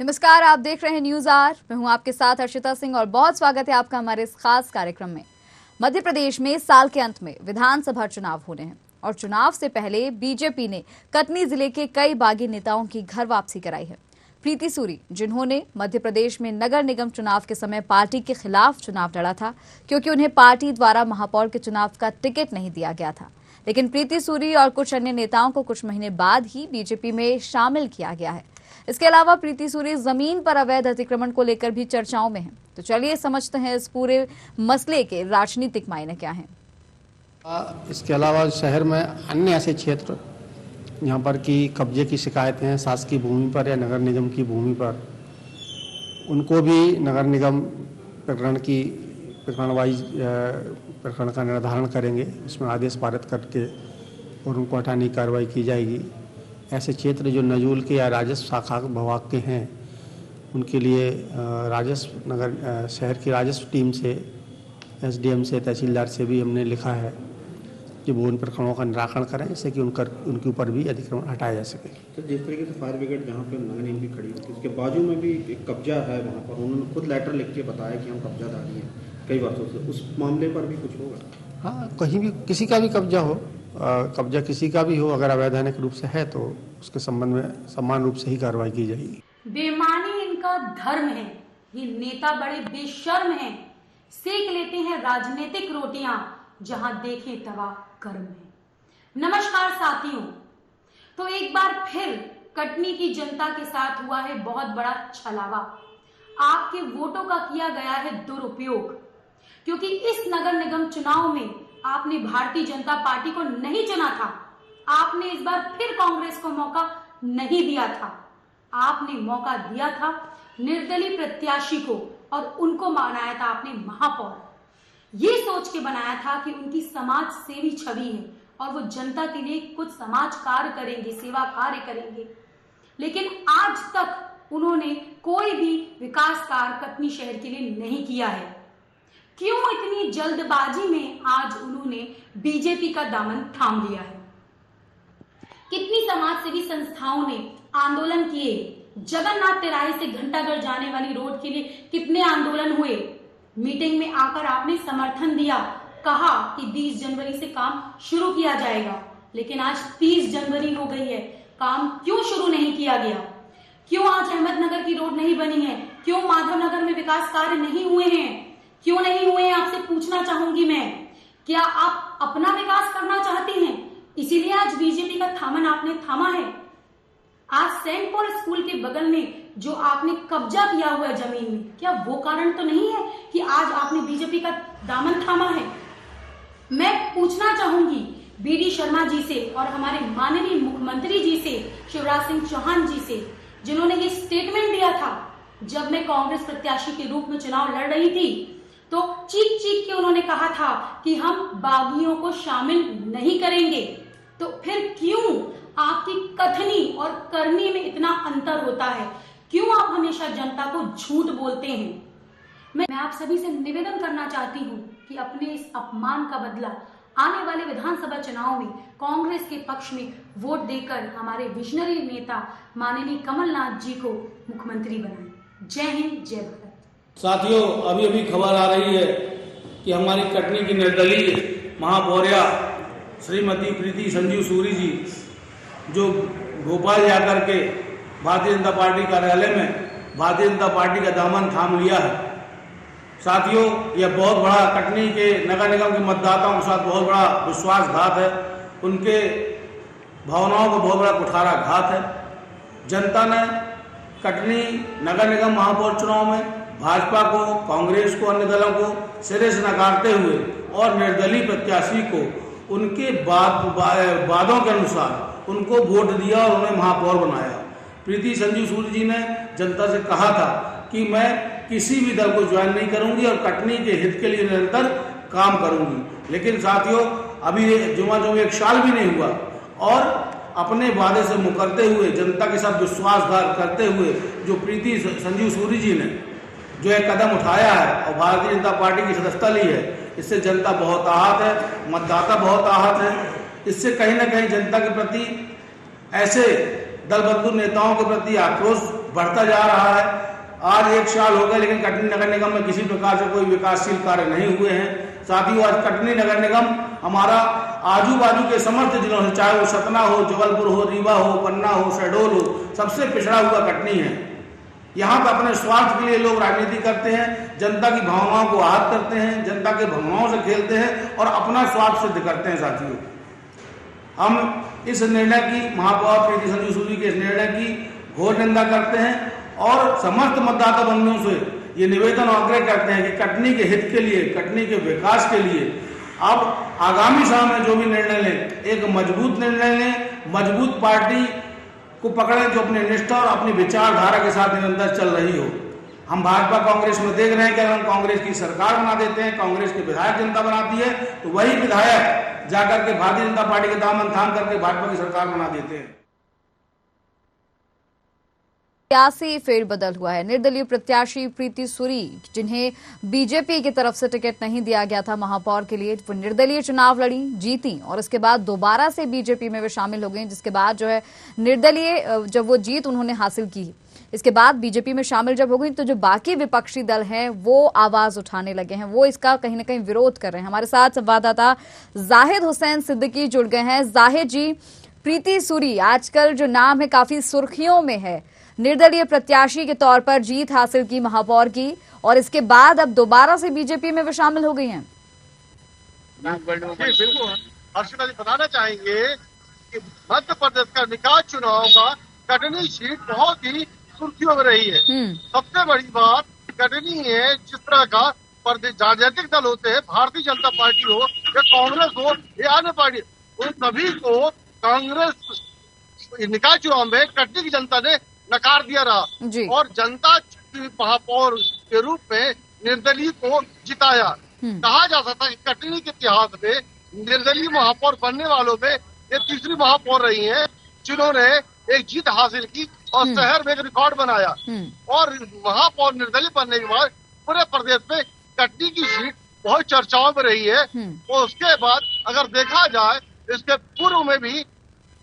नमस्कार, आप देख रहे हैं न्यूज आर। मैं हूं आपके साथ हर्षिता सिंह और बहुत स्वागत है आपका हमारे इस खास कार्यक्रम में। मध्य प्रदेश में साल के अंत में विधानसभा चुनाव होने हैं और चुनाव से पहले बीजेपी ने कटनी जिले के कई बागी नेताओं की घर वापसी कराई है। प्रीति सूरी, जिन्होंने मध्य प्रदेश में नगर निगम चुनाव के समय पार्टी के खिलाफ चुनाव लड़ा था क्योंकि उन्हें पार्टी द्वारा महापौर के चुनाव का टिकट नहीं दिया गया था, लेकिन प्रीति सूरी और कुछ अन्य नेताओं को कुछ महीने बाद ही बीजेपी में शामिल किया गया है। इसके अलावा प्रीति सूरी जमीन पर अवैध अतिक्रमण को लेकर भी चर्चाओं में हैं। तो चलिए समझते हैं इस पूरे मसले के राजनीतिक मायने क्या हैं। इसके अलावा शहर में अन्य ऐसे क्षेत्र यहाँ पर की कब्जे की शिकायतें हैं शासकीय भूमि पर या नगर निगम की भूमि पर, उनको भी नगर निगम प्रकरण वाइज प्रकरण का निर्धारण करेंगे, उसमें आदेश पारित करके और उनको हटाने की कार्रवाई की जाएगी। ऐसे क्षेत्र जो नजूल के या राजस्व शाखा विभाग के हैं, उनके लिए राजस्व नगर शहर की राजस्व टीम से, एसडीएम से, तहसीलदार से भी हमने लिखा है कि वो उन प्रकरणों का निराकरण करें, जिससे कि उनके ऊपर भी अतिक्रमण हटाया जा सके। तो जिस तरीके से फायर ब्रिगेड जहाँ पे नगर निगम की खड़ी होती है, उसके बाजू में भी एक कब्जा है वहाँ पर, उन्होंने खुद लेटर लिख के बताया कि हम कब्जाधारी हैं कई वर्षों से, उस मामले पर भी कुछ होगा? हाँ, कहीं भी किसी का भी कब्जा हो, कब्जा किसी का भी हो, अगर अवैधानिक रूप से है तो उसके संबंध में समान रूप से ही कार्रवाई की जाएगी। बेईमानी इनका धर्म है, ये नेता बड़े बेशर्म हैं, सेक लेते हैं राजनीतिक रोटियां, जहां देखे तवा कर्म है। नमस्कार साथियों, तो एक बार फिर कटनी की जनता के साथ हुआ है बहुत बड़ा छलावा। आपके वोटों का किया गया है दुरुपयोग, क्योंकि इस नगर निगम चुनाव में आपने भारतीय जनता पार्टी को नहीं चुना था, आपने इस बार फिर कांग्रेस को मौका नहीं दिया था, आपने मौका दिया था निर्दलीय प्रत्याशी को और उनको बनाया था आपने महापौर। ये सोच के बनाया था कि उनकी समाज सेवी छवि है और वो जनता के लिए कुछ समाज कार्य करेंगे, सेवा कार्य करेंगे, लेकिन आज तक उन्होंने कोई भी विकास कार्य कटनी शहर के लिए नहीं किया है। क्यों इतनी जल्दबाजी में आज उन्होंने बीजेपी का दामन थाम लिया है? कितनी समाजसेवी संस्थाओं ने आंदोलन किए, जगन्नाथ तिराहे से घंटाघर जाने वाली रोड के लिए कितने आंदोलन हुए, मीटिंग में आकर आपने समर्थन दिया, कहा कि 20 जनवरी से काम शुरू किया जाएगा, लेकिन आज 30 जनवरी हो गई है, काम क्यों शुरू नहीं किया गया? क्यों आज अहमदनगर की रोड नहीं बनी है? क्यों माधवनगर में विकास कार्य नहीं हुए हैं? क्यों नहीं हुए? आपसे पूछना चाहूंगी मैं, क्या आप अपना विकास करना चाहते हैं, इसीलिए आज बीजेपी का थामन आपने थामा है? आज सेंट पॉल स्कूल के बगल में जो आपने कब्जा किया हुआ है जमीन में, क्या वो कारण तो नहीं है कि आज आपने बीजेपी का दामन थामा है? मैं पूछना चाहूंगी बीडी शर्मा जी से और हमारे माननीय मुख्यमंत्री जी से, शिवराज सिंह चौहान जी से, जिन्होंने ये स्टेटमेंट दिया था जब मैं कांग्रेस प्रत्याशी के रूप में चुनाव लड़ रही थी, तो चीख चीख के उन्होंने कहा था कि हम बागियों को शामिल नहीं करेंगे। तो फिर क्यों आपकी कथनी और करनी में इतना अंतर होता है? क्यों आप हमेशा जनता को झूठ बोलते हैं? मैं आप सभी से निवेदन करना चाहती हूँ कि अपने इस अपमान का बदला आने वाले विधानसभा चुनाव में कांग्रेस के पक्ष में वोट देकर हमारे विजनरी नेता माननीय कमलनाथ जी को मुख्यमंत्री बनाएं। जय हिंद, जय भारत। साथियों, अभी अभी खबर आ रही है कि हमारी कटनी की निर्दलीय महापौरिया श्रीमती प्रीति संजीव सूरी जी, जो भोपाल जाकर के भारतीय जनता पार्टी कार्यालय में भारतीय जनता पार्टी का दामन थाम लिया है। साथियों, यह बहुत बड़ा कटनी के नगर निगम के मतदाताओं के साथ बहुत बड़ा विश्वासघात है, उनके भावनाओं को बहुत बड़ा कुठाराघात है। जनता ने कटनी नगर निगम महापौर चुनाव में भाजपा को, कांग्रेस को, अन्य दलों को सिरे से नकारते हुए और निर्दलीय प्रत्याशी को उनके वादों के अनुसार उनको वोट दिया और उन्हें महापौर बनाया। प्रीति संजीव सूरी जी ने जनता से कहा था कि मैं किसी भी दल को ज्वाइन नहीं करूंगी और कटनी के हित के लिए निरंतर काम करूंगी, लेकिन साथियों अभी जुमा जो 1 साल भी नहीं हुआ और अपने वादे से मुकरते हुए, जनता के साथ विश्वासघात करते हुए जो प्रीति संजीव सूरी जी ने जो एक कदम उठाया है और भारतीय जनता पार्टी की सदस्यता ली है, इससे जनता बहुत आहत है, मतदाता बहुत आहत है। इससे कहीं ना कहीं जनता के प्रति, ऐसे दल बंधु नेताओं के प्रति आक्रोश बढ़ता जा रहा है। आज 1 साल हो गए लेकिन कटनी नगर निगम में किसी प्रकार से कोई विकासशील कार्य नहीं हुए हैं। साथियों, आज कटनी नगर निगम हमारा आजू बाजू के समस्त जिलों से, चाहे वो सतना हो, जबलपुर हो, रीवा हो, पन्ना हो, शहडोल हो, सबसे पिछड़ा हुआ कटनी है। यहाँ पर अपने स्वार्थ के लिए लोग राजनीति करते हैं, जनता की भावनाओं को आहत करते हैं, जनता के भावनाओं से खेलते हैं और अपना स्वार्थ सिद्ध करते हैं। साथियों, हम इस निर्णय की, महापौर प्रीति संजू सूरी के इस निर्णय की घोर निंदा करते हैं और समस्त मतदाता बंधुओं से ये निवेदन और आग्रह करते हैं कि कटनी के हित के लिए, कटनी के विकास के लिए अब आगामी समय में जो भी निर्णय लें, एक मजबूत निर्णय लें, मजबूत पार्टी को पकड़ें जो अपनी निष्ठा और अपनी विचारधारा के साथ निरंतर चल रही हो। हम भाजपा कांग्रेस में देख रहे हैं कि अगर हम कांग्रेस की सरकार बना देते हैं, कांग्रेस के विधायक जनता बनाती है, तो वही विधायक जाकर के भारतीय जनता पार्टी के दामन थाम करके भाजपा की सरकार बना देते हैं। सियासी फेरबदल हुआ है। निर्दलीय प्रत्याशी प्रीति सूरी, जिन्हें बीजेपी की तरफ से टिकट नहीं दिया गया था महापौर के लिए, वो निर्दलीय चुनाव लड़ी, जीती और उसके बाद दोबारा से बीजेपी में वे शामिल हो गई, जिसके बाद जो है निर्दलीय जब वो जीत उन्होंने हासिल की, इसके बाद बीजेपी में शामिल जब हो गई तो जो बाकी विपक्षी दल हैं वो आवाज उठाने लगे हैं, वो इसका कहीं ना कहीं विरोध कर रहे हैं। हमारे साथ संवाददाता जाहिद हुसैन सिद्दीकी जुड़ गए हैं। जाहिद जी, प्रीति सूरी आजकल जो नाम है काफी सुर्खियों में है, निर्दलीय प्रत्याशी के तौर पर जीत हासिल की महापौर की और इसके बाद अब दोबारा से बीजेपी में वे शामिल हो गई हैं। बिल्कुल हर्षिता जी बताना चाहेंगे कि मध्य प्रदेश का निकाय चुनाव का कटनी सीट बहुत ही सुर्खियों में रही है। सबसे बड़ी बात कटनी है, जिस तरह का राजनीतिक दल होते हैं, भारतीय जनता पार्टी हो या कांग्रेस हो या अन्य पार्टी, उन सभी को कांग्रेस निकाय चुनाव में कटनी की जनता ने नकार दिया रहा और जनता की महापौर के रूप में निर्दलीय को जिताया। कहा जा सकता है कि कटनी के इतिहास में निर्दलीय महापौर बनने वालों में ये तीसरी महापौर रही हैं, जिन्होंने एक जीत हासिल की और शहर में एक रिकॉर्ड बनाया। और महापौर निर्दलीय बनने के बाद पूरे प्रदेश में कटनी की सीट बहुत चर्चाओं में रही है। और उसके बाद अगर देखा जाए, इसके पूर्व में भी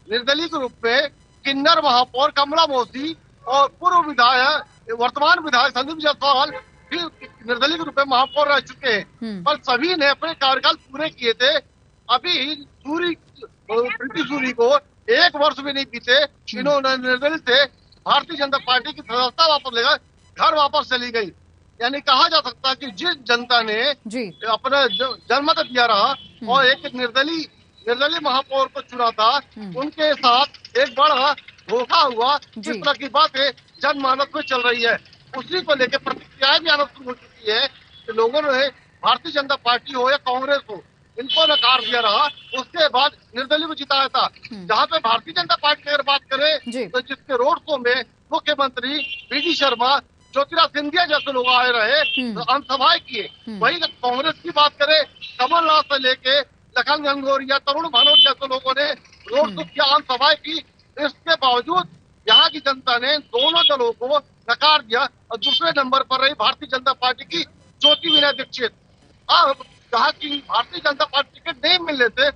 निर्दलीय के रूप में किन्नर महापौर कमला मौसी और पूर्व विधायक, वर्तमान विधायक संदीप जायसवाल भी निर्दलीय के रूप में महापौर रह चुके हैं, पर सभी ने अपने कार्यकाल पूरे किए थे। अभी प्रीति सूरी को 1 वर्ष भी नहीं बीते, इन्होंने निर्दलीय से भारतीय जनता पार्टी की सदस्यता वापस लेकर घर वापस चली गई। यानी कहा जा सकता है कि जिस जनता ने अपना जनमत दिया रहा और एक निर्दलीय महापौर को चुना था, उनके साथ एक बड़ा धोखा हुआ। जिस तरह की बातें जनमानस में चल रही है, उसी को लेकर प्रतिक्रियाएं भी आना शुरू हो चुकी है कि लोगों ने भारतीय जनता पार्टी हो या कांग्रेस हो, इनको नकार दिया रहा। उसके बाद निर्दलीय को जिताया था। जहाँ पे भारतीय जनता पार्टी की अगर बात करें तो जिसके रोड शो में मुख्यमंत्री बीडी शर्मा, ज्योतिरादित्य सिंधिया जैसे लोग आए रहे, आम सभाएं किए। वही कांग्रेस की बात करें, कमलनाथ से लेके लखन गंगोरिया, तरुण भानोट जैसे लोगों ने रोड शो किया, आम सभाएं की। इसके बावजूद यहाँ की जनता ने दोनों दलों को नकार दिया और दूसरे नंबर पर रही भारतीय जनता पार्टी की ज्योति विनय दीक्षित। अब कहा कि भारतीय जनता पार्टी टिकट नहीं मिलने से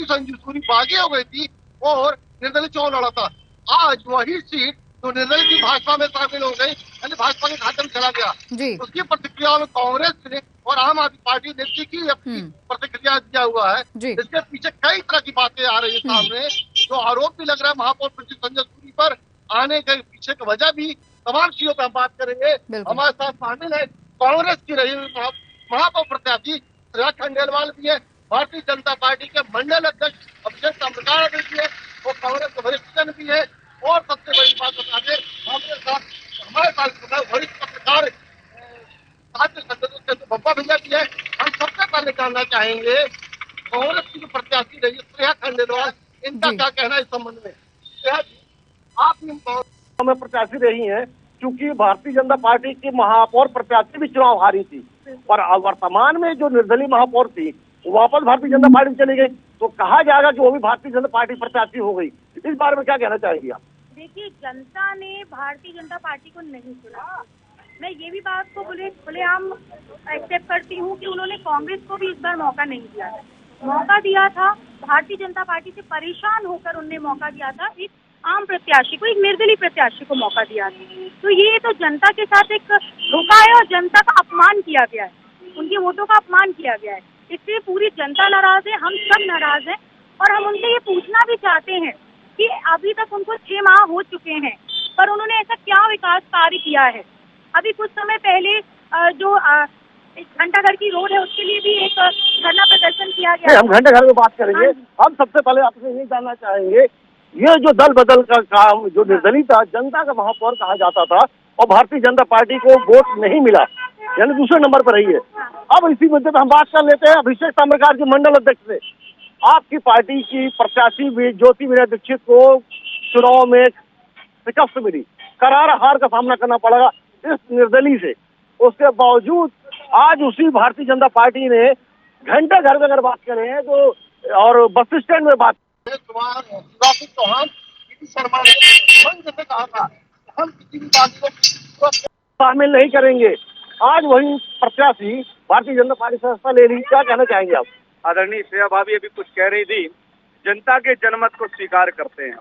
संजू सूरी बागी हो गई थी और निर्दलीय चुनाव लड़ा था। आज वही सीट तो निर्दलीय की भाजपा में शामिल हो गई, यानी भाजपा के खाते में चला गया। उसकी प्रतिक्रिया में कांग्रेस ने और आम आदमी पार्टी ने की अपनी प्रतिक्रिया दिया हुआ है। इसके पीछे कई तरह की बातें आ रही है सामने, जो आरोप भी लग रहा है महापौर प्रीति संजय सूरी पर आने के पीछे की वजह भी तमाम चीजों पर हम बात करेंगे। हमारे साथ शामिल है कांग्रेस की रही महापौर प्रत्याशी श्रेया खंडेलवाल भी है, भारतीय जनता पार्टी के मंडल अध्यक्ष अभिषेक ताम्रकार भी है, वो कांग्रेस के वरिष्ठ जन भी है। और सबसे बड़ी बात बता दें, हमारे साथ वरिष्ठ पत्रकार बप्पा भैया भी है। हम सबसे पहले जानना चाहेंगे कांग्रेस की जो प्रत्याशी रही है श्रेया खंडेलवाल, इनका क्या कहना है इस संबंध में। आप में प्रत्याशी रही हैं, क्योंकि भारतीय जनता पार्टी की महापौर प्रत्याशी भी चुनाव हारी थी, पर वर्तमान में जो निर्दलीय महापौर थी वो वापस भारतीय जनता पार्टी में चली गई, तो कहा जाएगा कि वो भी भारतीय जनता पार्टी प्रत्याशी हो गई। इस बारे में क्या कहना चाहेंगे आप? देखिए, जनता ने भारतीय जनता पार्टी को नहीं चुना। मैं ये भी बात को खुलेआम एक्सेप्ट करती हूँ कि उन्होंने कांग्रेस को भी इस बार मौका नहीं दिया था। मौका दिया था भारतीय जनता पार्टी से परेशान होकर उनने मौका दिया था एक आम प्रत्याशी को, एक निर्दलीय प्रत्याशी को मौका दिया है। तो ये तो जनता के साथ एक धोखा है और जनता का अपमान किया गया है, उनके वोटों का अपमान किया गया है। इससे पूरी जनता नाराज है, हम सब नाराज हैं और हम उनसे ये पूछना भी चाहते हैं कि अभी तक उनको 6 माह हो चुके हैं, पर उन्होंने ऐसा क्या विकास कार्य किया है। अभी कुछ समय पहले जो घंटाघर की रोड है उसके लिए भी एक धरना प्रदर्शन किया गया। हम घंटाघर में बात करेंगे। हम सबसे पहले आपसे ये जानना चाहेंगे, ये जो दल बदल का काम, जो निर्दलीय था, जनता का महापौर कहा जाता था और भारतीय जनता पार्टी को वोट नहीं मिला, यानी दूसरे नंबर पर रही है। अब इसी मुद्दे पर हम बात कर लेते हैं अभिषेक ताम्रकार जी, मंडल अध्यक्ष से। आपकी पार्टी की प्रत्याशी ज्योति विनय दीक्षित को चुनाव में शिकस्त मिली, करारा हार का सामना करना पड़ेगा इस निर्दलीय से। उसके बावजूद आज उसी भारतीय जनता पार्टी ने घंटाघर में अगर बात करें तो, और बस स्टैंड में बात, चौहान शर्मा ने मंच से कहा था हम किसी भी पार्टी को शामिल नहीं करेंगे। आज वही प्रत्याशी भारतीय जनता पार्टी से सत्ता ले ली, क्या कहना चाहेंगे आप? आदरणीय श्रेया भाभी अभी कुछ कह रही थी, जनता के जनमत को स्वीकार करते हैं,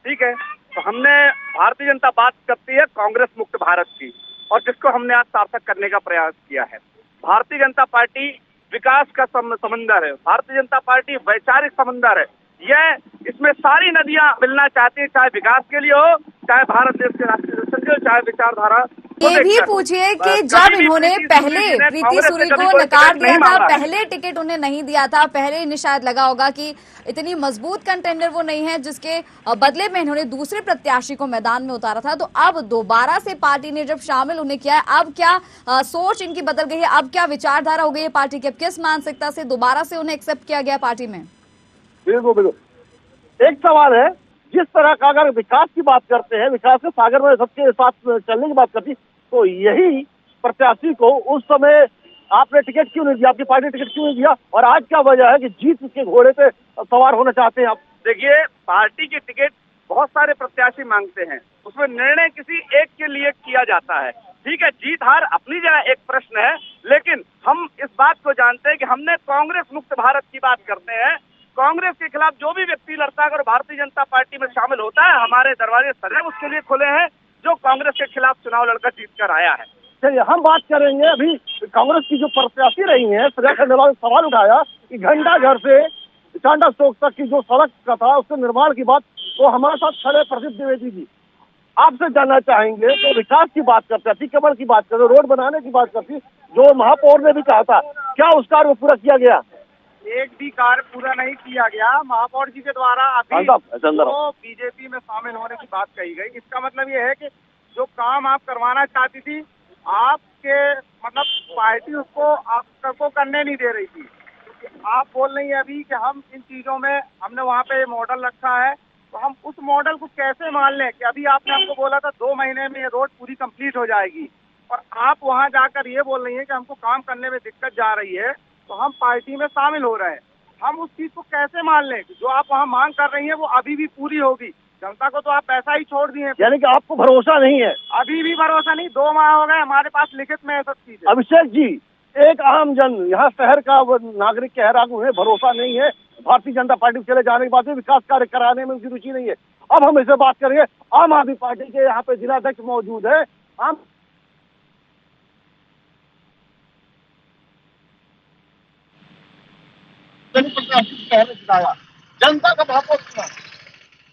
ठीक है। तो हमने, भारतीय जनता बात करती है कांग्रेस मुक्त भारत की, और जिसको हमने आज सार्थक करने का प्रयास किया है। भारतीय जनता पार्टी विकास का समंदर है, भारतीय जनता पार्टी वैचारिक समंदर है। यह, इसमें सारी नदियां मिलना चाहती है, चाहे विकास के लिए हो, चाहे भारत देश के राष्ट्रीय दर्शन हो, चाहे विचारधारा। ये भी पूछिए कि जब इन्होंने पहले प्रीति सूरी को नकार दिया था, पहले टिकट उन्हें नहीं दिया था, पहले इन्हें शायद लगा होगा कि इतनी मजबूत कंटेंडर वो नहीं है, जिसके बदले में इन्होंने दूसरे प्रत्याशी को मैदान में उतारा था। तो अब दोबारा से पार्टी ने जब शामिल उन्हें किया है, अब क्या सोच इनकी बदल गई है, अब क्या विचारधारा हो गई है पार्टी की, अब किस मानसिकता से दोबारा से उन्हें एक्सेप्ट किया गया पार्टी में? बिल्कुल बिल्कुल। एक सवाल है, जिस तरह का अगर विकास की बात करते हैं, विकास के सागर में सबके साथ चलने की बात करती, तो यही प्रत्याशी को उस समय आपने टिकट क्यों नहीं दिया, आपकी पार्टी टिकट क्यों नहीं दिया, और आज क्या वजह है कि जीत के घोड़े पे सवार होना चाहते हैं आप? देखिए, पार्टी की टिकट बहुत सारे प्रत्याशी मांगते हैं, उसमें निर्णय किसी एक के लिए किया जाता है, ठीक है। जीत हार अपनी जगह एक प्रश्न है, लेकिन हम इस बात को जानते हैं कि हमने कांग्रेस मुक्त भारत की बात करते हैं। कांग्रेस के खिलाफ जो भी व्यक्ति लड़ता है, अगर भारतीय जनता पार्टी में शामिल होता है, हमारे दरवाजे सदैव उसके लिए खुले हैं, जो कांग्रेस के खिलाफ चुनाव लड़कर जीत कर आया है। चलिए, हम बात करेंगे अभी कांग्रेस की जो प्रत्याशी रही हैं, श्रेया खंडेलवाल ने सवाल उठाया कि घंटाघर से टांडा चौक तक की जो सड़क का था, उसके निर्माण की बात तो हमारे साथ खड़े प्रदीप द्विवेदी जी आपसे जानना चाहेंगे। तो विकास की बात करते, अतिक्रमण की बात करते, रोड बनाने की बात करती, जो महापौर ने भी कहा था, क्या उस कार्य को पूरा किया गया? एक भी कार्य पूरा नहीं किया गया। महापौर जी के द्वारा अभी तो बीजेपी में शामिल होने की बात कही गई। इसका मतलब ये है कि जो काम आप करवाना चाहती थी, आपके मतलब पार्टी उसको आपको करने नहीं दे रही थी। आप बोल रही है अभी कि हम इन चीजों में, हमने वहाँ पे मॉडल रखा है, तो हम उस मॉडल को कैसे मान लें कि अभी आपने हमको बोला था 2 महीने में ये रोड पूरी कंप्लीट हो जाएगी, और आप वहाँ जाकर ये बोल रही है कि हमको काम करने में दिक्कत जा रही है, तो हम पार्टी में शामिल हो रहे हैं। हम उस चीज को कैसे मान लें कि जो आप वहाँ मांग कर रही हैं वो अभी भी पूरी होगी? जनता को तो आप पैसा ही छोड़ दिए, यानी कि आपको भरोसा नहीं है? अभी भी भरोसा नहीं। 2 माह हो गए, हमारे पास लिखित में सब चीजें। अभिषेक जी, एक आम जन, यहाँ शहर का नागरिक कह रहा है उन्हें भरोसा नहीं है, भारतीय जनता पार्टी चले जाने के बाद विकास कार्य कराने में उनकी रुचि नहीं है। अब हम इसे बात करेंगे, आम आदमी पार्टी के यहाँ पे जिलाध्यक्ष मौजूद है। आम पहले जिताया, जनता का महापौर चुना,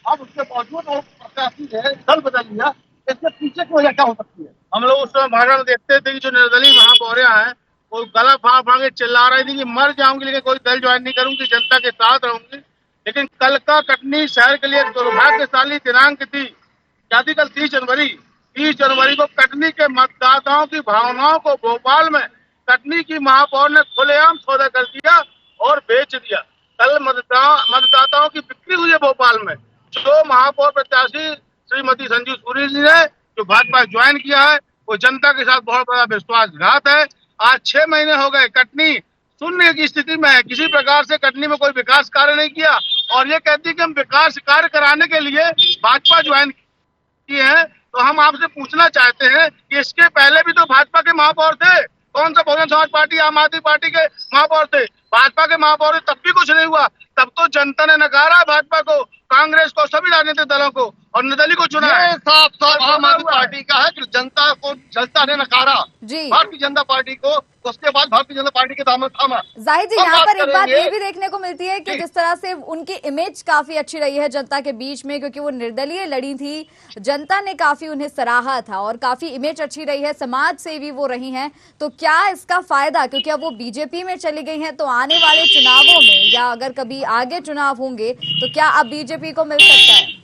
अब उसके बावजूद वो प्रत्याशी है दल बदल लिया, इसके पीछे की वजह क्या हो सकती है? हम लोग उस समय भाषण में देखते थे कि जो निर्दलीय महापौरिया है वो गला फाड़ फाड़ के चिल्ला रही थी कि मर जाऊंगी लेकिन कोई दल ज्वाइन नहीं करूंगी, जनता के साथ रहूंगी। लेकिन कल का कटनी शहर के लिए दुर्भाग्यशाली दिनांक थी, क्या थी? कल 30 जनवरी। 30 जनवरी को कटनी के मतदाताओं की भावनाओं को भोपाल में कटनी की महापौर ने खुलेआम सौदा कर दिया और बेच दिया। कल मतदाताओं की बिक्री हुई है भोपाल में। जो महापौर प्रत्याशी श्रीमती संजीव सूरी जी ने जो भाजपा ज्वाइन किया है, वो जनता के साथ बहुत बड़ा विश्वासघात है। आज 6 महीने हो गए, कटनी शून्य की स्थिति में है, किसी प्रकार से कटनी में कोई विकास कार्य नहीं किया, और ये कहती है कि हम विकास कार्य कराने के लिए भाजपा ज्वाइन किए हैं। तो हम आपसे पूछना चाहते हैं कि इसके पहले भी तो भाजपा के महापौर थे, कौन सा बहुजन समाज पार्टी, आम आदमी पार्टी के महापौर थे, भाजपा के महापौर, तब भी कुछ नहीं हुआ, तब तो जनता ने नकारा भाजपा को, कांग्रेस को, सभी राजनीतिक दलों को, और निर्दलीय को चुना है। साफ साफ आम आदमी पार्टी का है कि जनता ने नकारा भारतीय जनता पार्टी को, उसके बाद भारतीय जनता पार्टी के दामन थामा। जाहिर जी, यहाँ पर एक बात ये भी देखने को मिलती है कि जिस तरह से उनकी इमेज काफी अच्छी रही है जनता के बीच में, क्योंकि वो निर्दलीय लड़ी थी, जनता ने काफी उन्हें सराहा था और काफी इमेज अच्छी रही है, समाज सेवी वो रही हैं। तो क्या इसका फायदा, क्योंकि अब वो बीजेपी में चली गई हैं, तो आने वाले चुनावों में या अगर कभी आगे चुनाव होंगे तो क्या अब बीजेपी को मिल सकता है?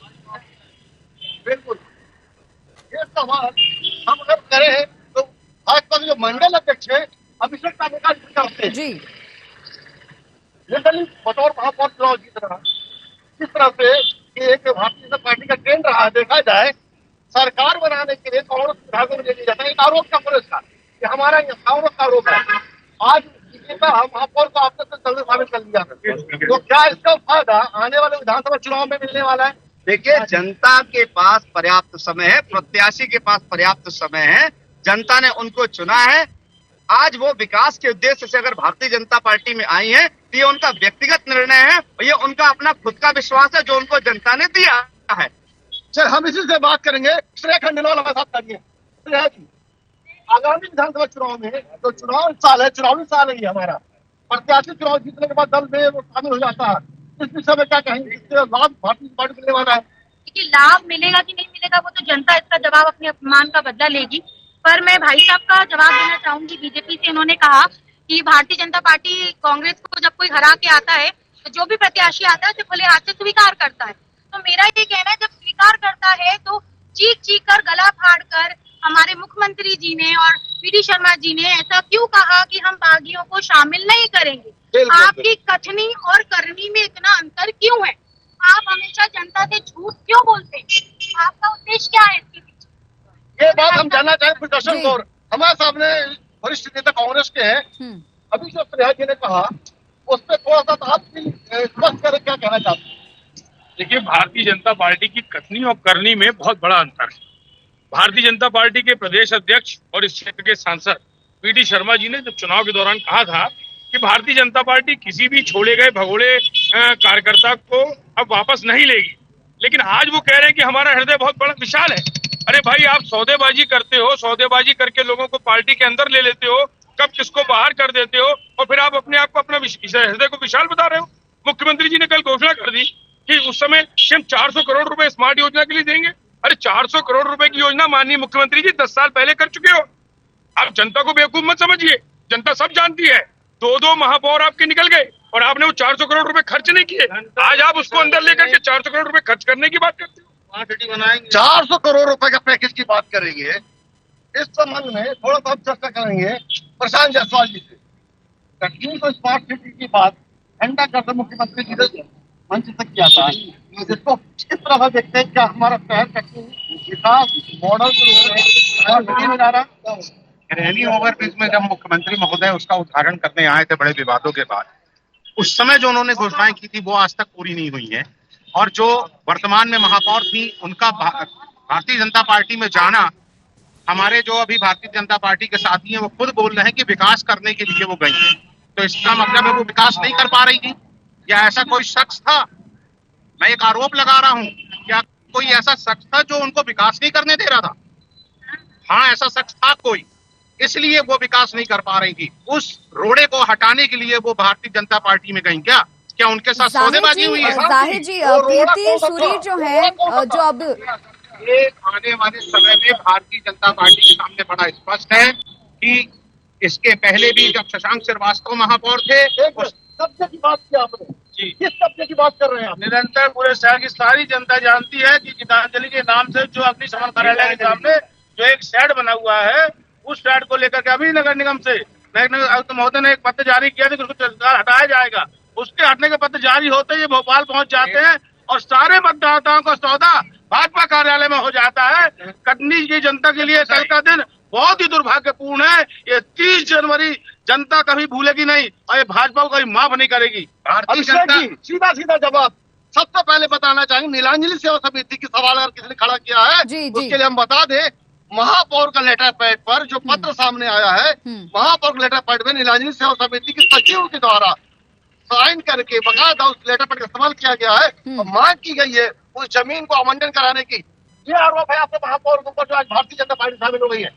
बिल्कुल, ये सवाल हम अगर करें तो भाजपा के जो मंडल अध्यक्ष है अभिषेक करते जी, बतौर महापौर चुनाव जीत रहा, जिस तरह से एक भारतीय जनता पार्टी का ट्रेंड रहा, देखा जाए सरकार बनाने के लिए कांग्रेस विधायकों में ले लिया जाता है। एक आरोप कांग्रेस का, कि हमारा कांग्रेस का आरोप है, आज महापौर को आपने जल्दी शामिल कर लिया, तो क्या इसका फायदा आने वाले विधानसभा चुनाव में मिलने वाला है? देखिए, जनता के पास पर्याप्त समय है, प्रत्याशी के पास पर्याप्त समय है, जनता ने उनको चुना है। आज वो विकास के उद्देश्य से अगर भारतीय जनता पार्टी में आई है तो ये उनका व्यक्तिगत निर्णय है, ये उनका अपना खुद का विश्वास है जो उनको जनता ने दिया है। सर, हम इसी से बात करेंगे। श्रेय खंडेलवाल हमारे साथ करिए। श्रेय जी, आगामी विधानसभा चुनाव में तो चुनावी साल है हमारा, प्रत्याशी चुनाव जीतने के बाद दल में वो शामिल हो जाता है, इस विषय में क्या कहेंगे? इससे लाभ भारतीय पार्टी मिलने वाला है? देखिए, लाभ मिलेगा कि नहीं मिलेगा वो तो जनता इसका जवाब अपने अपमान का बदला लेगी। पर मैं भाई साहब का जवाब देना चाहूंगी। बीजेपी से इन्होंने कहा कि भारतीय जनता पार्टी कांग्रेस को जब कोई हरा के आता है तो जो भी प्रत्याशी आता है उसे खुले हाथ से स्वीकार करता है। तो मेरा ये कहना है, जब स्वीकार करता है तो चीख चीख कर, गला फाड़ कर हमारे मुख्यमंत्री जी ने और पीडी शर्मा जी ने ऐसा क्यों कहा कि हम बागियों को शामिल नहीं करेंगे? आपकी कथनी और करनी में इतना अंतर क्यों है? आप हमेशा जनता से झूठ क्यों बोलते हैं? आपका उद्देश्य क्या है इसके पीछे? ये बात हम जानना चाहें प्रदर्शन कौर। हमारे सामने वरिष्ठ नेता कांग्रेस के हैं, अभी जो श्रेया जी ने कहा उस पर थोड़ा सा आप स्पष्ट करें, क्या कहना चाहते हैं? देखिए, भारतीय जनता पार्टी की कथनी और करनी में बहुत बड़ा अंतर है। भारतीय जनता पार्टी के प्रदेश अध्यक्ष और इस क्षेत्र के सांसद पीडी शर्मा जी ने जब चुनाव के दौरान कहा था कि भारतीय जनता पार्टी किसी भी छोड़े गए भगोड़े कार्यकर्ता को अब वापस नहीं लेगी, लेकिन आज वो कह रहे हैं कि हमारा हृदय बहुत बड़ा विशाल है। अरे भाई, आप सौदेबाजी करते हो, सौदेबाजी करके लोगों को पार्टी के अंदर ले लेते हो, कब किसको बाहर कर देते हो, और फिर आप अपने आप को अपना हृदय को विशाल बता रहे हो। मुख्यमंत्री जी ने कल घोषणा कर दी कि उस समय हम 400 करोड़ रुपए स्मार्ट योजना के लिए देंगे। अरे 400 करोड़ रुपए की योजना माननीय मुख्यमंत्री जी 10 साल पहले कर चुके हो। आप जनता को बेवकूफ मत समझिए, जनता सब जानती है। 2 महापौर आपके निकल गए और आपने वो 400 करोड़ रुपए खर्च नहीं किए। आज आप उसको अंदर लेकर के 400 करोड़ रुपए खर्च करने की बात करते हो। 400 करोड़ रुपए का पैकेज की बात करेंगे, इस संबंध में थोड़ा सा चर्चा करेंगे प्रशांत जायसवाल जी से। कटनी को स्मार्ट सिटी की बात घंटा कर मुख्यमंत्री जी ने मंच तक किया था, जिसको किस तरह देखते हैं? क्या हमारा शहर कटनी विकास मॉडल में जा रहा? रैली ओवरब्रिज में जब मुख्यमंत्री महोदय उसका उद्घाटन करने आए थे बड़े विवादों के बाद, उस समय जो उन्होंने घोषणाएं की थी वो आज तक पूरी नहीं हुई है। और जो वर्तमान में महापौर थी, उनका भारतीय जनता पार्टी में जाना, हमारे जो अभी भारतीय जनता पार्टी के साथी हैं वो खुद बोल रहे हैं कि विकास करने के लिए वो गई हैं। तो इसका मतलब है वो विकास नहीं कर पा रही थी, या ऐसा कोई शख्स था? मैं एक आरोप लगा रहा हूं, क्या कोई ऐसा शख्स था जो उनको विकास नहीं करने दे रहा था? हाँ, ऐसा शख्स था कोई, इसलिए वो विकास नहीं कर पा रही थी। उस रोड़े को हटाने के लिए वो भारतीय जनता पार्टी में गई। क्या उनके साथ सौदेबाजी हुई है? जाहिर जी, प्रीति सूरी जो है, जो अब ये आने वाले समय में भारतीय जनता पार्टी के सामने बड़ा स्पष्ट है कि इसके पहले भी जब शशांक श्रीवास्तव महापौर थे, कब्जे की बात की आपने, किस कब्जे की बात कर रहे हैं आप? निरंतर पूरे शहर की सारी जनता जानती है कि गीतांजलि के नाम से जो अग्निशमन कार्यालय के सामने जो एक शेड बना हुआ है, उस शेड को लेकर के अभी नगर निगम से महोदय ने एक पत्र जारी किया था कि उसको हटाया जाएगा। उसके हटने के पत्र जारी होते ही भोपाल पहुंच जाते हैं और सारे मतदाताओं का सौदा भाजपा कार्यालय में हो जाता है। कटनी की जनता के लिए कल का दिन बहुत ही दुर्भाग्यपूर्ण है। ये 30 जनवरी जनता कभी भूलेगी नहीं और ये भाजपा को कभी माफ नहीं करेगी। सीधा सीधा जवाब सबसे पहले बताना चाहेंगे, नीलांजलि सेवा समिति की सवाल अगर किसी ने खड़ा किया है उसके लिए हम बता दें, महापौर का लेटर पैड पर जो पत्र सामने आया है, महापौर के लेटर पैड में नीलांजलि सेवा समिति की सचिव के द्वारा साइन करके बकायदा उस लेटर पर इस्तेमाल किया गया है और मांग की गई है उस जमीन को आवंटन कराने की। ये आरोप है आपके महापौर के ऊपर जो आज भारतीय जनता पार्टी शामिल हो गई है।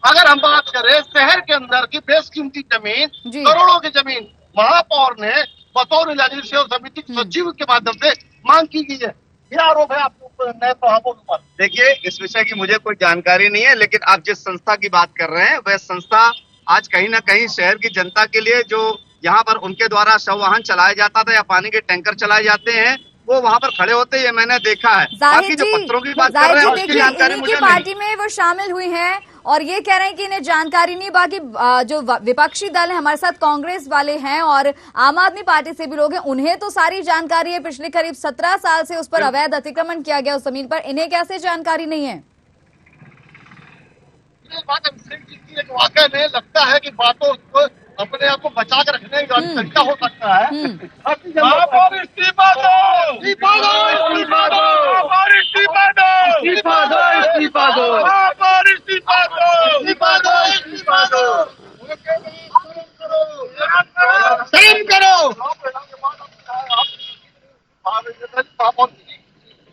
अगर हम बात करें शहर के अंदर की बेशकीमती जमीन, करोड़ों की जमीन महापौर ने बतौर लेजिस्लेटिव समिति सचिव के माध्यम से मांग की गई है। ये आरोप है आपके नए महापौर के ऊपर। देखिए, इस विषय की मुझे कोई जानकारी नहीं है, लेकिन आप जिस संस्था की बात कर रहे हैं वह संस्था आज कहीं ना कहीं शहर की जनता के लिए जो यहाँ पर उनके द्वारा शव वाहन चलाया जाता था या पानी के टैंकर चलाए जाते हैं वो वहाँ पर खड़े होते हैं, मैंने देखा है। बाकी जो पत्रों की बात कर रहे हैं उसकी जानकारी मुझे नहीं। पार्टी में वो शामिल हुई हैं और ये कह रहे हैं कि इन्हें जानकारी नहीं। बाकी जो विपक्षी दल है हमारे साथ कांग्रेस वाले हैं और आम आदमी पार्टी से भी लोग हैं, उन्हें तो सारी जानकारी है। पिछले करीब 17 साल से उस पर अवैध अतिक्रमण किया गया उस जमीन पर, इन्हें कैसे जानकारी नहीं है? वाकई में लगता है कि बातों को अपने आप को बचा कर रखने का तरीका हो सकता है। महापौर इस्तीफा दो, इस्तीफा दो, इस्तीफा दो, महापौर इस्तीफा दो, इस्तीफा दो, इस्तीफा दो, महापौर इस्तीफा दो, इस्तीफा दो, इस्तीफा दो, शर्म करो।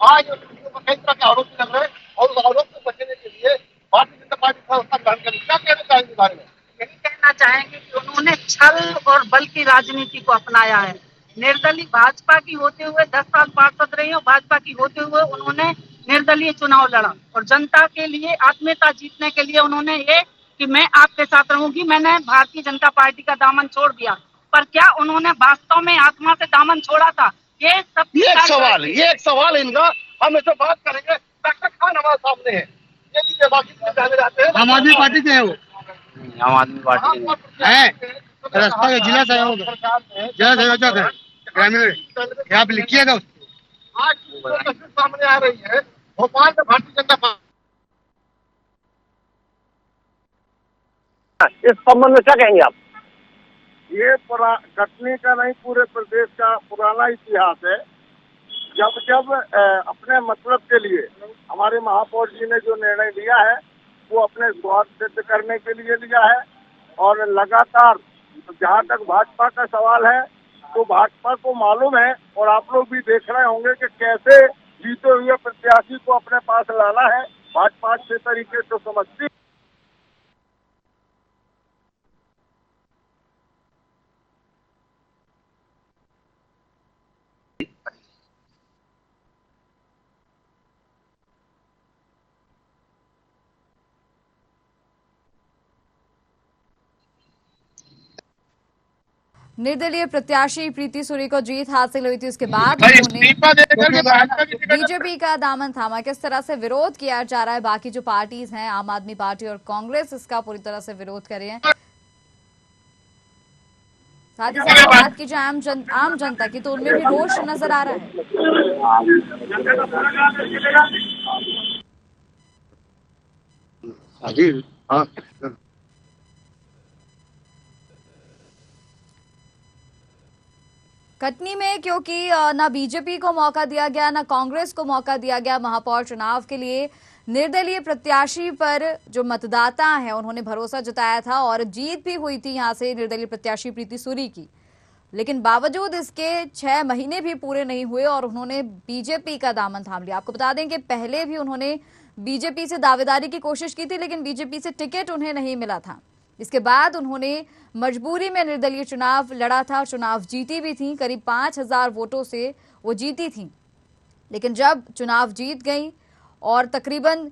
आज कई तरह के आरोप लग रहे हैं और उस आरोप से बचने के लिए भारतीय जनता पार्टी का गठन करेगी। क्या कहना चाहेंगे इस बारे में? यही कहना चाहेंगे कि उन्होंने छल और बल की राजनीति को अपनाया है। निर्दलीय भाजपा की होते हुए 10 साल पार्षद रही और भाजपा की होते हुए उन्होंने निर्दलीय चुनाव लड़ा और जनता के लिए आत्मीयता जीतने के लिए उन्होंने ये कि मैं आपके साथ रहूंगी, मैंने भारतीय जनता पार्टी का दामन छोड़ दिया। पर क्या उन्होंने वास्तव में आत्मा से दामन छोड़ा था? ये एक सवाल इनका हम इसे बात करेंगे। डॉक्टर खान हमारे सामने है, ये भी बाकी जाते हैं। आम आदमी पार्टी से है वो, आम आदमी पार्टी है रास्ता का जिला संयोजक है ग्रामीण, यहाँ पे लिखिएगा उसको। आज सामने आ रही है भोपाल में भारतीय जनता पार्टी, इस संबंध में क्या कहेंगे आप? ये कटनी का नहीं पूरे प्रदेश का पुराना इतिहास है। जब जब अपने मतलब के लिए हमारे महापौर जी ने जो निर्णय लिया है वो अपने स्वार्थ सिद्ध करने के लिए लिया है और लगातार जहाँ तक भाजपा का सवाल है तो भाजपा को मालूम है और आप लोग भी देख रहे होंगे कि कैसे जीते हुए प्रत्याशी को अपने पास लाना है। भाजपा अच्छे तरीके से समझती। निर्दलीय प्रत्याशी प्रीति सूरी को जीत हासिल हुई थी, उसके बाद उन्होंने बीजेपी का दामन थामा। किस तरह से विरोध किया जा रहा है, बाकी जो पार्टीज हैं आम आदमी पार्टी और कांग्रेस इसका पूरी तरह से विरोध कर रहे हैं। साथ ही साथ बात की जाए आम जनता की तो उनमें भी रोष नजर आ रहा है। कटनी में क्योंकि ना बीजेपी को मौका दिया गया ना कांग्रेस को मौका दिया गया महापौर चुनाव के लिए, निर्दलीय प्रत्याशी पर जो मतदाता हैं उन्होंने भरोसा जताया था और जीत भी हुई थी यहां से निर्दलीय प्रत्याशी प्रीति सूरी की। लेकिन बावजूद इसके 6 महीने भी पूरे नहीं हुए और उन्होंने बीजेपी का दामन थाम लिया। आपको बता दें कि पहले भी उन्होंने बीजेपी से दावेदारी की कोशिश की थी लेकिन बीजेपी से टिकट उन्हें नहीं मिला था। इसके बाद उन्होंने मजबूरी में निर्दलीय चुनाव लड़ा था, चुनाव जीती भी थी, करीब 5000 वोटों से वो जीती थी। लेकिन जब चुनाव जीत गई और तकरीबन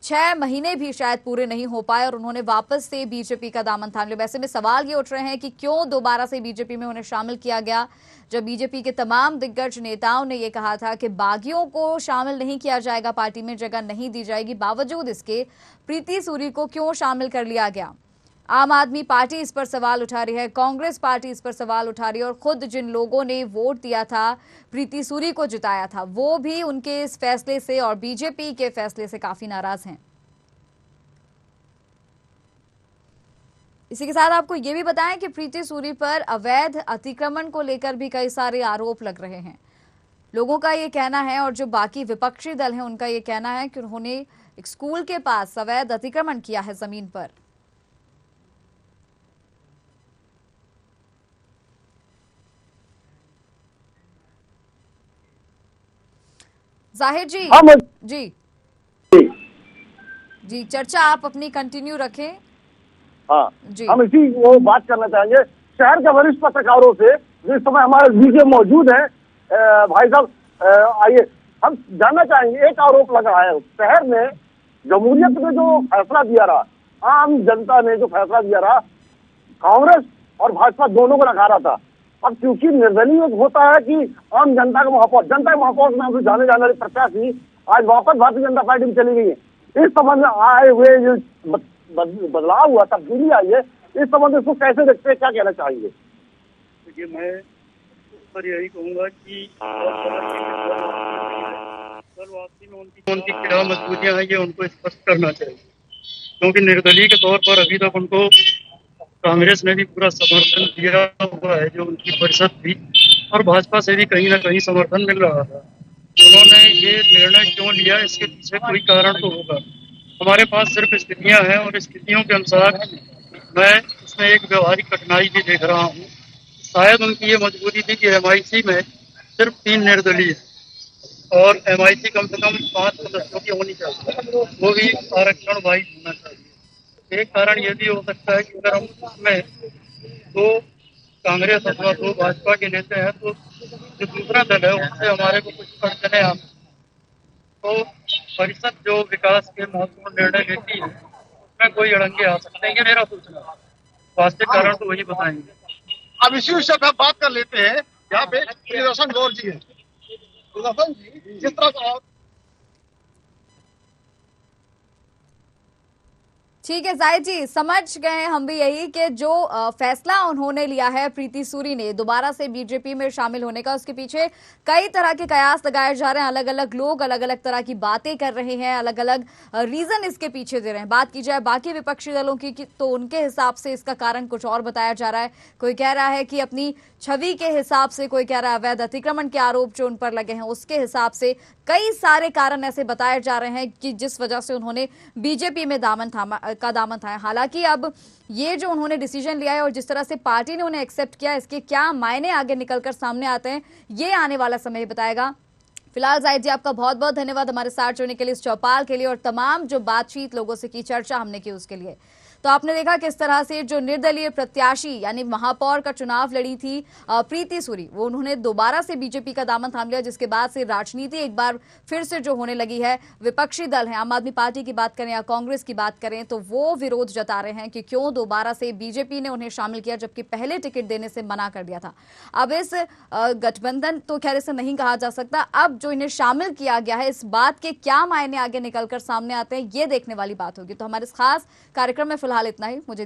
6 महीने भी शायद पूरे नहीं हो पाए और उन्होंने वापस से बीजेपी का दामन थाम लिया। वैसे में सवाल ये उठ रहे हैं कि क्यों दोबारा से बीजेपी में उन्हें शामिल किया गया, जब बीजेपी के तमाम दिग्गज नेताओं ने ये कहा था कि बागियों को शामिल नहीं किया जाएगा, पार्टी में जगह नहीं दी जाएगी। बावजूद इसके प्रीति सूरी को क्यों शामिल कर लिया गया? आम आदमी पार्टी इस पर सवाल उठा रही है, कांग्रेस पार्टी इस पर सवाल उठा रही है और खुद जिन लोगों ने वोट दिया था, प्रीति सूरी को जिताया था, वो भी उनके इस फैसले से और बीजेपी के फैसले से काफी नाराज हैं। इसी के साथ आपको ये भी बताएं कि प्रीति सूरी पर अवैध अतिक्रमण को लेकर भी कई सारे आरोप लग रहे हैं। लोगों का ये कहना है और जो बाकी विपक्षी दल हैं उनका ये कहना है कि उन्होंने एक स्कूल के पास अवैध अतिक्रमण किया है जमीन पर। जाहिर जी। हम जी जी, चर्चा आप अपनी कंटिन्यू रखें। हाँ जी, हम इसी वो बात करना चाहेंगे शहर के वरिष्ठ पत्रकारों से, जिस समय हमारे बीच मौजूद है। भाई साहब आइए, हम जानना चाहेंगे, एक आरोप लगा है शहर में जमहूरियत में जो फैसला दिया रहा, आम जनता ने जो फैसला दिया रहा, कांग्रेस और भाजपा दोनों को नकारा था। अब क्योंकि निर्दलीय होता है कि आम जनता का महापौर, जनता के महापौर के नाम से जाने जाने वाली प्रत्याशी आज वापस भारतीय जनता पार्टी में चली गई है। इस संबंध में आए हुए जो बदलाव हुआ, तब्दीली आई है, इस संबंध में इसको कैसे देखते हैं, क्या कहना चाहेंगे? देखिए, मैं पर यही कहूँगा कि वापसी में उनकी क्या मजबूरियाँ हैं ये उनको स्पष्ट करना चाहिए, क्योंकि निर्दलीय के तौर पर अभी तक उनको कांग्रेस ने भी पूरा समर्थन दिया हुआ है, जो उनकी परिषद थी, और भाजपा से भी कहीं ना कहीं समर्थन मिल रहा था। उन्होंने ये निर्णय क्यों लिया, इसके पीछे कोई कारण तो होगा। हमारे पास सिर्फ स्थितियां हैं और स्थितियों के अनुसार मैं इसमें एक व्यवहारिक कठिनाई भी देख रहा हूँ। शायद उनकी ये मजबूरी थी कि MIC में सिर्फ 3 निर्दलीय और MIC कम से कम 5 सदस्यों की होनी चाहिए, वो भी आरक्षण वाइज होना चाहिए। एक कारण ये भी हो सकता है कि अगर हम उसमें 2 कांग्रेस अथवा 2 भाजपा के नेता हैं तो जो दूसरा दल है उससे हमारे को कुछ अड़चने आ, तो परिषद जो विकास के महत्वपूर्ण निर्णय लेती है उसमें कोई अड़ंगे आ सकते हैं, ये मेरा सोचना है। वास्तविक कारण तो वही बताएंगे। अब इसी विषय पर बात कर लेते हैं। यहाँ पे प्रियदर्शन गौर जी है। प्रियदर्शन जी, जिस तरह का ठीक है जाहिद जी, समझ गए हम भी यही कि जो फैसला उन्होंने लिया है प्रीति सूरी ने दोबारा से बीजेपी में शामिल होने का, उसके पीछे कई तरह के कयास लगाए जा रहे हैं। अलग अलग लोग अलग अलग तरह की बातें कर रहे हैं, अलग अलग रीजन इसके पीछे दे रहे हैं। बात की जाए बाकी विपक्षी दलों की तो उनके हिसाब से इसका कारण कुछ और बताया जा रहा है। कोई कह रहा है कि अपनी छवि के हिसाब से, कोई कह रहा है अवैध अतिक्रमण के आरोप जो उन पर लगे हैं उसके हिसाब से। कई सारे कारण ऐसे बताए जा रहे हैं कि जिस वजह से उन्होंने बीजेपी में दामन थाया। हालांकि अब ये जो उन्होंने डिसीजन लिया है और जिस तरह से पार्टी ने उन्हें एक्सेप्ट किया, इसके क्या मायने आगे निकलकर सामने आते हैं, ये आने वाला समय ही बताएगा। फिलहाल जाहिद जी, आपका बहुत बहुत धन्यवाद हमारे साथ जुड़ने के लिए, इस चौपाल के लिए और तमाम जो बातचीत लोगों से की, चर्चा हमने की उसके लिए। तो आपने देखा किस तरह से जो निर्दलीय प्रत्याशी यानी महापौर का चुनाव लड़ी थी प्रीति सूरी, वो उन्होंने दोबारा से बीजेपी का दामन थाम लिया, जिसके बाद से राजनीति एक बार फिर से जो होने लगी है। विपक्षी दल है, आम आदमी पार्टी की बात करें या कांग्रेस की बात करें, तो वो विरोध जता रहे हैं कि क्यों दोबारा से बीजेपी ने उन्हें शामिल किया, जबकि पहले टिकट देने से मना कर दिया था। अब इस गठबंधन तो खैर इसे नहीं कहा जा सकता, अब जो इन्हें शामिल किया गया है, इस बात के क्या मायने आगे निकलकर सामने आते हैं, ये देखने वाली बात होगी। तो हमारे इस खास कार्यक्रम में फिलहाल इतना ही। मुझे